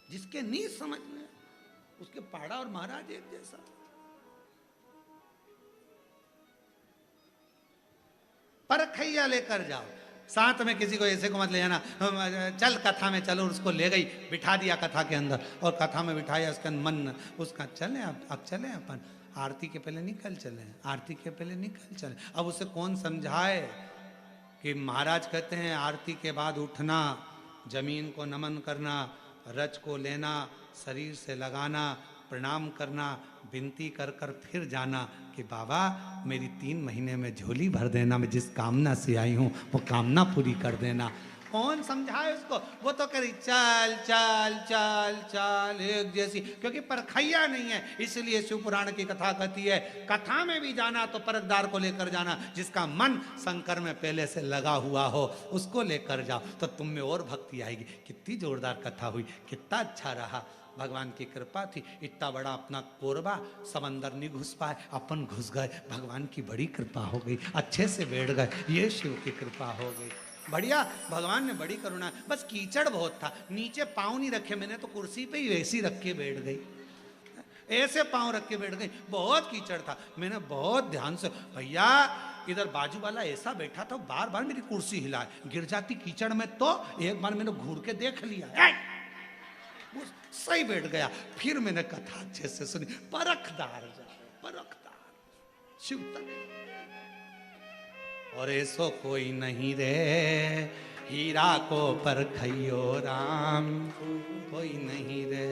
जिसके नहीं समझ में उसके पाड़ा और महाराज एक जैसा। परखैया लेकर जाओ, साथ में किसी को ऐसे को मत ले जाना, चल कथा में चलो, उसको ले गई बिठा दिया कथा के अंदर और कथा में बिठाया, उसका मन उसका चले अब चले अपन आरती के पहले निकल चले, आरती के पहले निकल चले। अब उसे कौन समझाए कि महाराज कहते हैं आरती के बाद उठना, जमीन को नमन करना, रज को लेना, शरीर से लगाना, प्रणाम करना, विनती कर कर फिर जाना कि बाबा मेरी 3 महीने में झोली भर देना, मैं जिस कामना से आई हूँ वो कामना पूरी कर देना। कौन समझाए उसको? वो तो करी चल चल चल चल एक जैसी, क्योंकि परखैया नहीं है, इसलिए शिव पुराण की कथा कहती है कथा में भी जाना तो परखदार को लेकर जाना, जिसका मन शंकर में पहले से लगा हुआ हो उसको लेकर जाओ तो तुम में और भक्ति आएगी। कितनी जोरदार कथा हुई, कितना अच्छा रहा, भगवान की कृपा थी। इतना बड़ा अपना कोरबा समंदर नहीं घुस पाए, अपन घुस गए, भगवान की बड़ी कृपा हो गई, अच्छे से बैठ गए, ये शिव की कृपा हो गई। बढ़िया, भगवान ने बड़ी करुणा। बस कीचड़ बहुत था, नीचे पाँव नहीं रखे मैंने तो कुर्सी पे ही वैसी रख के बैठ गई, ऐसे पाँव रख के बैठ गई, बहुत कीचड़ था। मैंने बहुत ध्यान से, भैया इधर बाजू वाला ऐसा बैठा था, बार बार मेरी कुर्सी हिलाए, गिर जाती कीचड़ में तो एक बार मैंने घूर के देख लिया, सही बैठ गया। फिर मैंने कथा अच्छे से सुनी, परखदार परखदार शिव तक। और ऐसो कोई नहीं रे हीरा को परखइयो राम, कोई नहीं रे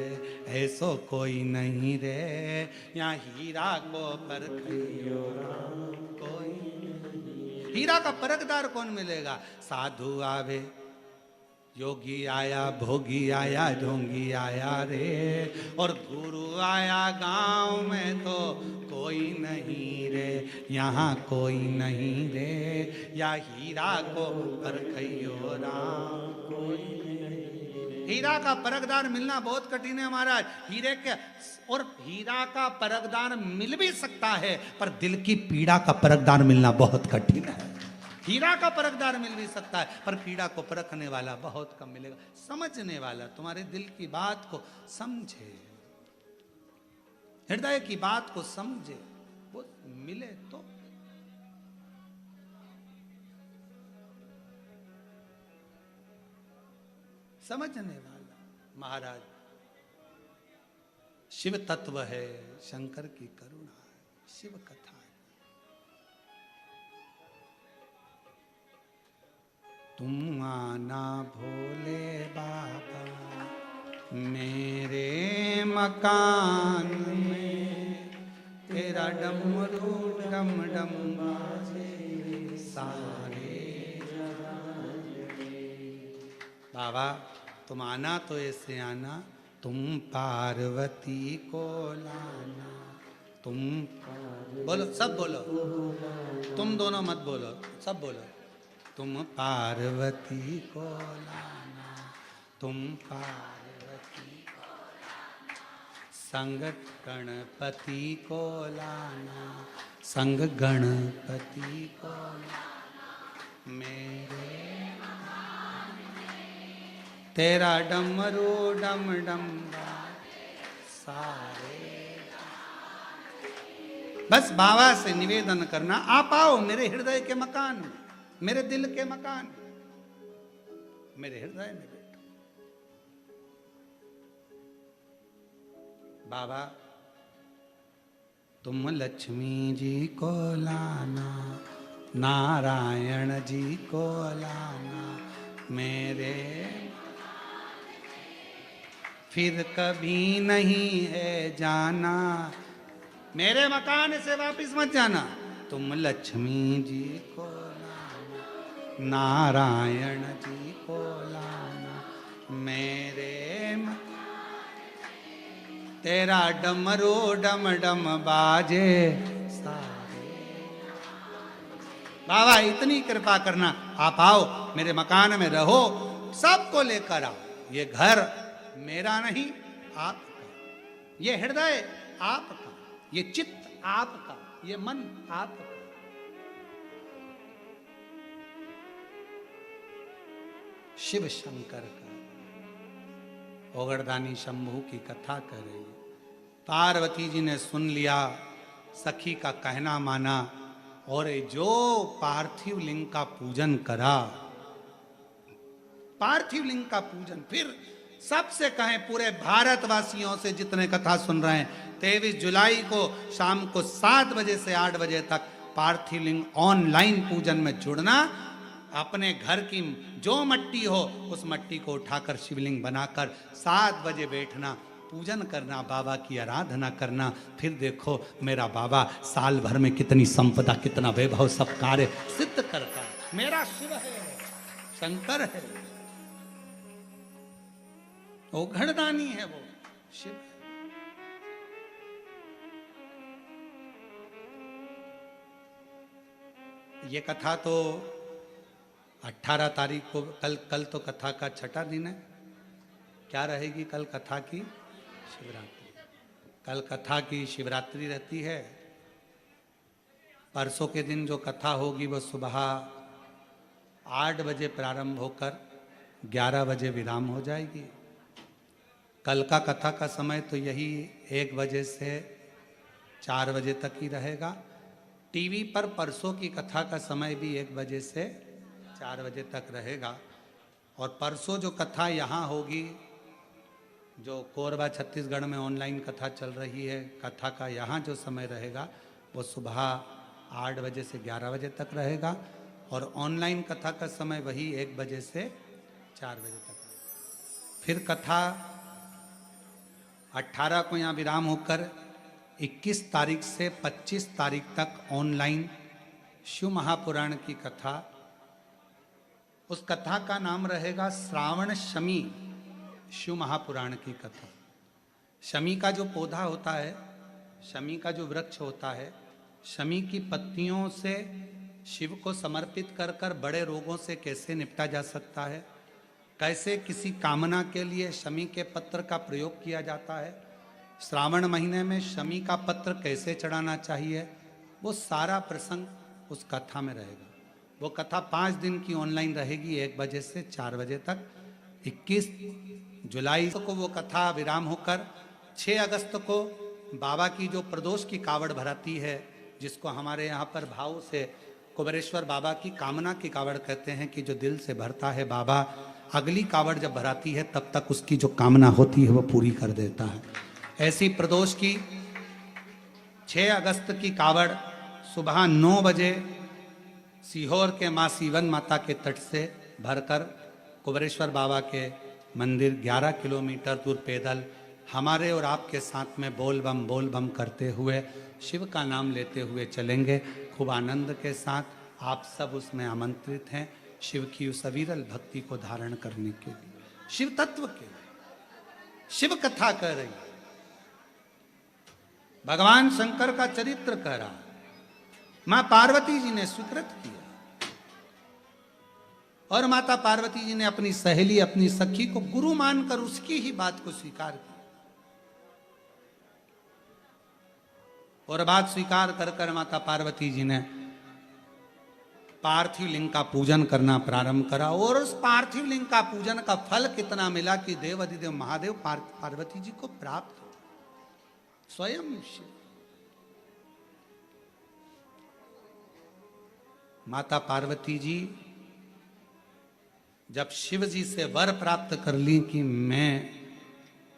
ऐसो कोई नहीं रे, यहाँ हीरा को परखइयो राम कोई नहीं। हीरा का परखदार कौन मिलेगा? साधु आवे, योगी आया, भोगी आया, ढोंगी आया रे, और गुरु आया गांव में तो कोई नहीं रे, यहाँ कोई नहीं रे, या हीरा को परखइयो राम कोई नहीं। हीरा का परखदार मिलना बहुत कठिन है महाराज। हीरे के और हीरा का परखदार मिल भी सकता है, पर दिल की पीड़ा का परखदार मिलना बहुत कठिन है। हीरा का परखदार मिल भी सकता है, पर पीड़ा को परखने वाला बहुत कम मिलेगा। समझने वाला, तुम्हारे दिल की बात को समझे, हृदय की बात को समझे, वो मिले तो। समझने वाला महाराज, शिव तत्व है, शंकर की करुणा है, शिव कथा है। तुम आना भोले बाबा मेरे मकान में, तेरा डमरू डम डम बाजे सारे जहान में। बाबा तुम आना तो ऐसे आना, तुम पार्वती को लाना, तुम बोलो, सब बोलो, तुम दोनों मत बोलो, सब बोलो। तुम पार्वती को लाना, तुम पार्वती को लाना, संग गणपति को लाना, संग गणपति को लाना, मेरे तेरा डमरू डम डम सारे। बस बाबा से निवेदन करना, आप आओ मेरे हृदय के मकान में, मेरे दिल के मकान, मेरे हृदय में बैठो। बाबा तुम लक्ष्मी जी को लाना, नारायण जी को लाना, मेरे फिर कभी नहीं है जाना, मेरे मकान से वापिस मत जाना। तुम लक्ष्मी जी को, नारायण जी को लाना, मेरे तेरा डमरू डम डम बाजे सारे। बाबा इतनी कृपा करना, आप आओ मेरे मकान में रहो, सबको लेकर आओ। ये घर मेरा नहीं आपका, ये हृदय आपका, ये चित्त आपका, ये मन आपका। शिव शंकर का। ओगड़दानी शंभू की कथा कर रही है। पार्वती जी ने सुन लिया, सखी का कहना माना और जो पार्थिव लिंग का पूजन करा, पार्थिव लिंग का पूजन। फिर सबसे कहें, पूरे भारतवासियों से जितने कथा सुन रहे हैं, 23 जुलाई को शाम को 7 बजे से 8 बजे तक पार्थिव लिंग ऑनलाइन पूजन में जुड़ना। अपने घर की जो मट्टी हो उस मट्टी को उठाकर शिवलिंग बनाकर 7 बजे बैठना, पूजन करना, बाबा की आराधना करना। फिर देखो मेरा बाबा साल भर में कितनी संपदा, कितना वैभव, सब कार्य सिद्ध करता है। मेरा शिव है, शंकर है, ओघड़दानी है वो शिव। ये कथा तो 18 तारीख को, कल तो कथा का छठा दिन है। क्या रहेगी कल कथा की? शिवरात्रि। कल कथा की शिवरात्रि रहती है। परसों के दिन जो कथा होगी वो सुबह 8 बजे प्रारंभ होकर 11 बजे विराम हो जाएगी। कल का कथा का समय तो यही 1 बजे से 4 बजे तक ही रहेगा। टीवी पर परसों की कथा का समय भी 1 बजे से 4 बजे तक रहेगा। और परसों जो कथा यहाँ होगी, जो कोरबा छत्तीसगढ़ में ऑनलाइन कथा चल रही है, कथा का यहाँ जो समय रहेगा वो सुबह 8 बजे से 11 बजे तक रहेगा। और ऑनलाइन कथा का समय वही 1 बजे से 4 बजे तक रहेगा। फिर कथा 18 को यहाँ विराम होकर 21 तारीख से 25 तारीख तक ऑनलाइन शिव महापुराण की कथा। उस कथा का नाम रहेगा श्रावण शमी शिव महापुराण की कथा। शमी का जो पौधा होता है, शमी का जो वृक्ष होता है, शमी की पत्तियों से शिव को समर्पित कर कर बड़े रोगों से कैसे निपटा जा सकता है, कैसे किसी कामना के लिए शमी के पत्र का प्रयोग किया जाता है, श्रावण महीने में शमी का पत्र कैसे चढ़ाना चाहिए, वो सारा प्रसंग उस कथा में रहेगा। वो कथा 5 दिन की ऑनलाइन रहेगी, 1 बजे से 4 बजे तक। 21 जुलाई को वो कथा विराम होकर 6 अगस्त को बाबा की जो प्रदोष की कावड़ भराती है, जिसको हमारे यहाँ पर भाव से कुबेरेश्वर बाबा की कामना की कावड़ कहते हैं, कि जो दिल से भरता है बाबा, अगली कावड़ जब भराती है तब तक उसकी जो कामना होती है वो पूरी कर देता है। ऐसी प्रदोष की 6 अगस्त की कावड़ सुबह 9 बजे सीहोर के माँ सीवन माता के तट से भरकर कुबेरेश्वर बाबा के मंदिर 11 किलोमीटर दूर पैदल हमारे और आपके साथ में बोल बम करते हुए शिव का नाम लेते हुए चलेंगे। खूब आनंद के साथ आप सब उसमें आमंत्रित हैं, शिव की उस अविरल भक्ति को धारण करने के लिए, शिव तत्व के लिए शिव कथा कह रही है। भगवान शंकर का चरित्र कह रहा है। मां पार्वती जी ने स्वीकृत किया और माता पार्वती जी ने अपनी सहेली, अपनी सखी को गुरु मानकर उसकी ही बात को स्वीकार किया। और बात स्वीकार कर कर माता पार्वती जी ने पार्थिव लिंग का पूजन करना प्रारंभ करा। और उस पार्थिव लिंग का पूजन का फल कितना मिला कि देव अधिदेव महादेव पार्वती जी को प्राप्त हो, स्वयं शिव। माता पार्वती जी जब शिव जी से वर प्राप्त कर ली कि मैं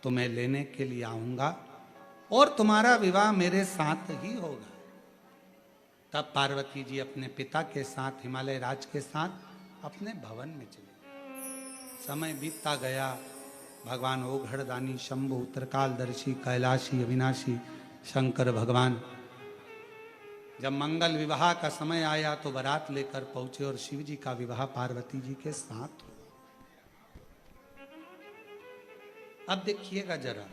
तुम्हें लेने के लिए आऊंगा और तुम्हारा विवाह मेरे साथ ही होगा, तब पार्वती जी अपने पिता के साथ, हिमालय राज के साथ अपने भवन में चले। समय बीतता गया। भगवान ओघड़दानी, शंभु, त्रिकालदर्शी, कैलाशी, अविनाशी शंकर भगवान जब मंगल विवाह का समय आया तो बारात लेकर पहुंचे और शिव जी का विवाह पार्वती जी के साथ हुआ। अब देखिएगा जरा,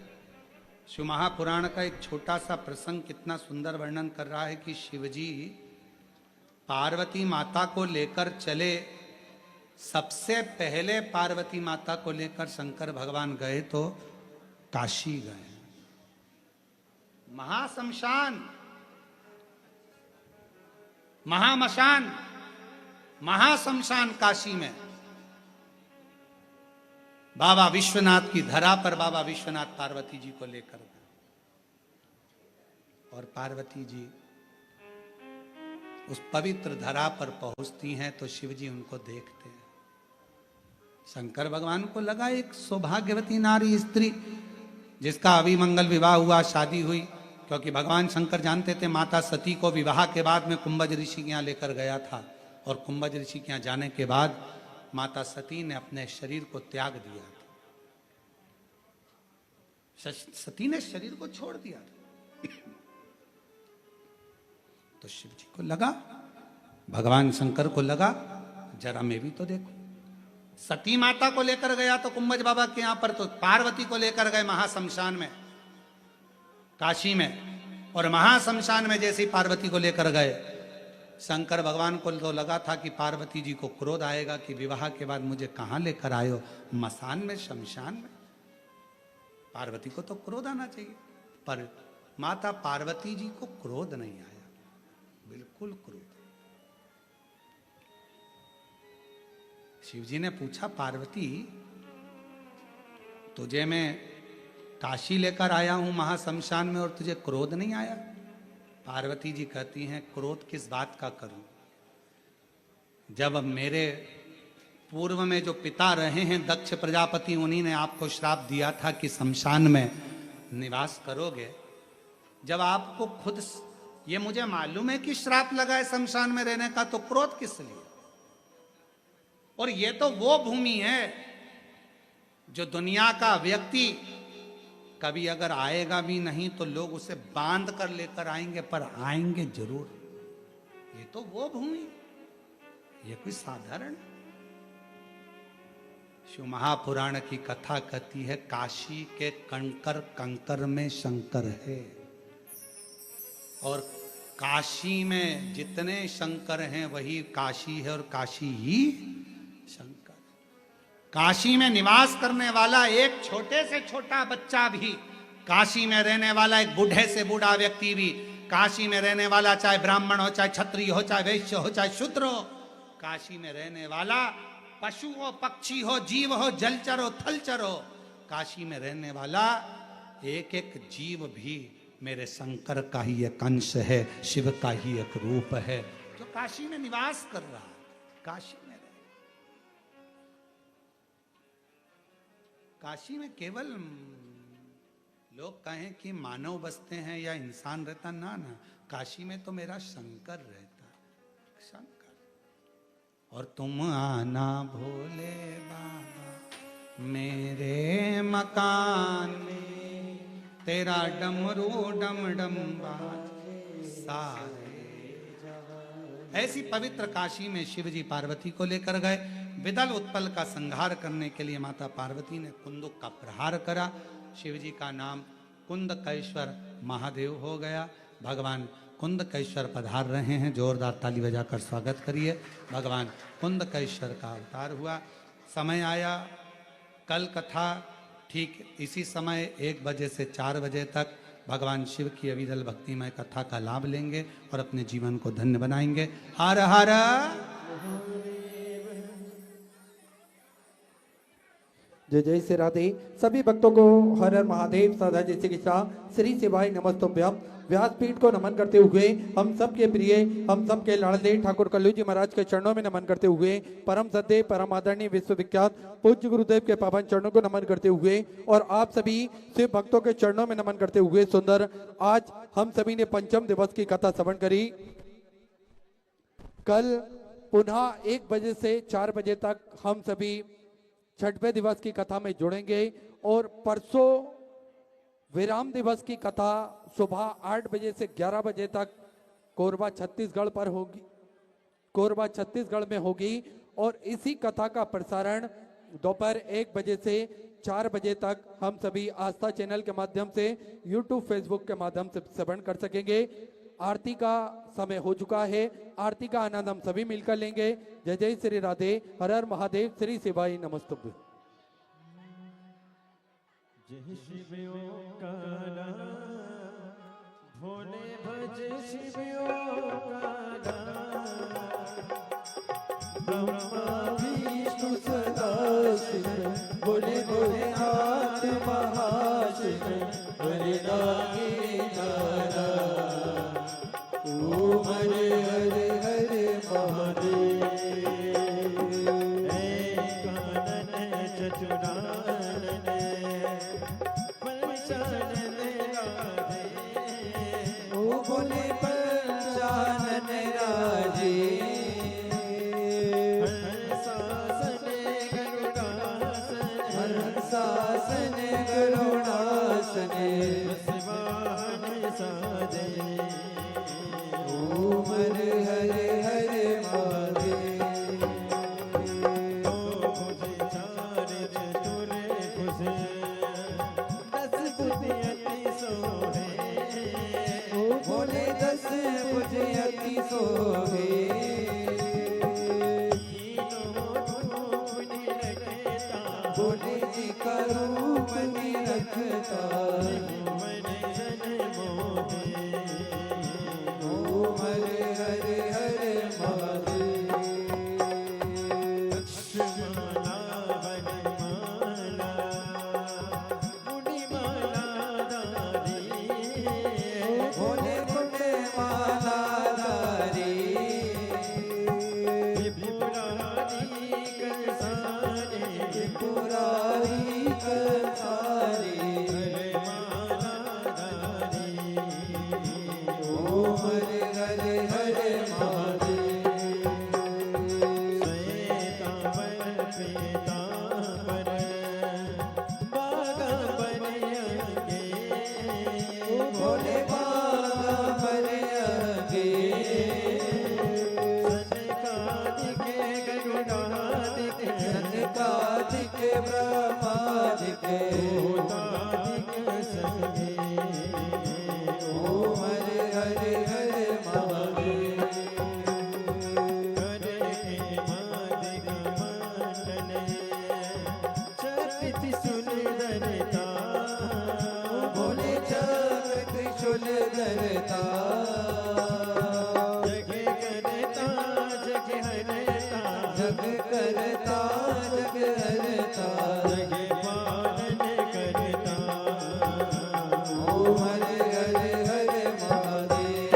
शिव महापुराण का एक छोटा सा प्रसंग कितना सुंदर वर्णन कर रहा है कि शिवजी पार्वती माता को लेकर चले। सबसे पहले पार्वती माता को लेकर शंकर भगवान गए तो काशी गए, महाशमशान, महामशान, महाशमशान काशी में। बाबा विश्वनाथ की धरा पर बाबा विश्वनाथ पार्वती जी को लेकर गए और पार्वती जी उस पवित्र धरा पर पहुंचती हैं तो शिव जी उनको देखते हैं। शंकर भगवान को लगा एक सौभाग्यवती नारी स्त्री जिसका अभिमंगल विवाह हुआ, शादी हुई, क्योंकि भगवान शंकर जानते थे माता सती को विवाह के बाद में कुंभज ऋषि के यहाँ लेकर गया था और कुंभज ऋषि के यहाँ जाने के बाद माता सती ने अपने शरीर को त्याग दिया था। सती ने शरीर को छोड़ दिया था। तो शिव जी को लगा, भगवान शंकर को लगा जरा मैं भी तो देखूं। सती माता को लेकर गया तो कुंभज बाबा के यहां पर, तो पार्वती को लेकर गए महाशमशान में काशी में, और महाशमशान में जैसे ही पार्वती को लेकर गए, शंकर भगवान को तो लगा था कि पार्वती जी को क्रोध आएगा कि विवाह के बाद मुझे कहां लेकर आए हो, मसान में, शमशान में। पार्वती को तो क्रोध आना चाहिए, पर माता पार्वती जी को क्रोध नहीं आया, बिल्कुल क्रोध। शिव जी ने पूछा, पार्वती तुझे मैं काशी लेकर आया हूं महाशमशान में और तुझे क्रोध नहीं आया? पार्वती जी कहती हैं, क्रोध किस बात का करूं, जब मेरे पूर्व में जो पिता रहे हैं दक्ष प्रजापति, उन्हीं ने आपको श्राप दिया था कि शमशान में निवास करोगे। जब आपको खुद ये मुझे मालूम है कि श्राप लगा है शमशान में रहने का, तो क्रोध किस लिए? और ये तो वो भूमि है जो दुनिया का व्यक्ति कभी अगर आएगा भी नहीं तो लोग उसे बांध कर लेकर आएंगे, पर आएंगे जरूर। ये तो वो भूमि, ये कोई साधारण। शिव महापुराण की कथा कहती है, काशी के कंकर कंकर में शंकर है, और काशी में जितने शंकर हैं वही काशी है, और काशी ही शंकर। काशी में निवास करने वाला एक छोटे से छोटा बच्चा भी, काशी में रहने वाला एक बूढ़े से बूढ़ा व्यक्ति भी, काशी में रहने वाला चाहे ब्राह्मण हो, चाहे क्षत्रिय हो, चाहे वैश्य हो, चाहे शूद्र हो, काशी में रहने वाला पशु हो, पक्षी हो, जीव हो, जलचर हो, थलचर हो, काशी में रहने वाला एक एक जीव भी मेरे शंकर का ही एक अंश है, शिव का ही एक रूप है, जो काशी में निवास कर रहा है, काशी में रहे। काशी में केवल लोग कहें कि मानव बसते हैं या इंसान रहता, ना ना, काशी में तो मेरा शंकर रहता, शंकर। और तुम आना भोले बाबा मेरे मकान में, तेरा डमरू डम डम बाजे सारे। ऐसी पवित्र काशी में शिव जी पार्वती को लेकर गए। विदल उत्पल का संहार करने के लिए माता पार्वती ने कुंदुक का प्रहार करा। शिव जी का नाम कुंदकेश्वर महादेव हो गया। भगवान कुंदकेश्वर पधार रहे हैं, जोरदार ताली बजाकर स्वागत करिए। भगवान कुंदकेश्वर का अवतार हुआ। समय आया, कल कथा ठीक इसी समय 1 बजे से 4 बजे तक भगवान शिव की अविरल भक्तिमय कथा का लाभ लेंगे और अपने जीवन को धन्य बनाएंगे। हर हर जय जय श्री राधे। सभी भक्तों को हर हर महादेव साधा जय श्री कृष्ण श्री शिवाय नमस्तुभ्यम। व्यासपीठ को नमन करते हुए हम सबके प्रिय, हम सबके लाडले ठाकुर कल्लू जी महाराज के चरणों में नमन करते हुए, परम सद्य परम आदरणीय विश्वविख्यात पूज्य गुरुदेव के पावन चरणों को नमन करते हुए और आप सभी शिव भक्तों के चरणों में नमन करते हुए, सुंदर आज हम सभी ने पंचम दिवस की कथा श्रवण करी। कल पुनः 1 बजे से 4 बजे तक हम सभी छठवें दिवस की कथा में जुड़ेंगे और परसों विराम दिवस की कथा सुबह 8 बजे से 11 बजे तक कोरबा छत्तीसगढ़ पर होगी, कोरबा छत्तीसगढ़ में होगी। और इसी कथा का प्रसारण दोपहर 1 बजे से 4 बजे तक हम सभी आस्था चैनल के माध्यम से, यूट्यूब फेसबुक के माध्यम से श्रवण कर सकेंगे। आरती का समय हो चुका है, आरती का आनंद हम सभी मिलकर लेंगे। जय जय श्री राधे। हर हर महादेव। श्री शिवाय नमस्तुभ्यं। जय शिव ओंकारा भोले भज शिव ओंकारा, ब्रह्मा विष्णु सदा शिव भोले महाशिव हरिनागी नारा ओम हरे हरे हरे महादेव कानन चतुरानन पंचानन राधे ओ बोले पंचानन राजे हंसासन गरुड़ासने शिवान सादे ओम हरे हरे हरे महादेव खुशे चार चतुर खुशे 10 बुद्धि अति सोहे ओ बोले 10 बुझे अति सोहे बोले जी का रूप निरखता ओम हरे हरे हरे महादेव भोले कुंडे माला धारी पुरारी कंसारी ओम हरे हरे हरे महादेव भोले बाबा बने आगे सनकादिक ब्रह्मादिक ओम हरे हरे हरे महादेव भोले चक्र त्रिशूल धरता जग करता जग हरता ओम हरे हरे हरे महादेव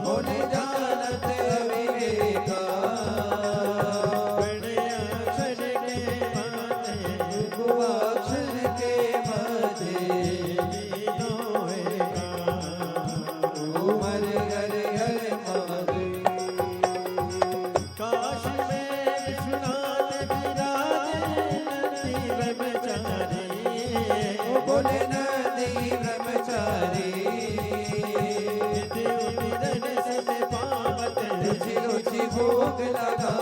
भोले जानत अविवेका गुआक्षर के मध्य ओम हरे हरे हरे महादेव काश में विश्वनाथ विराजे ओ बोले नदी ब्रह्मचारी रुचि रुचि भोग लगा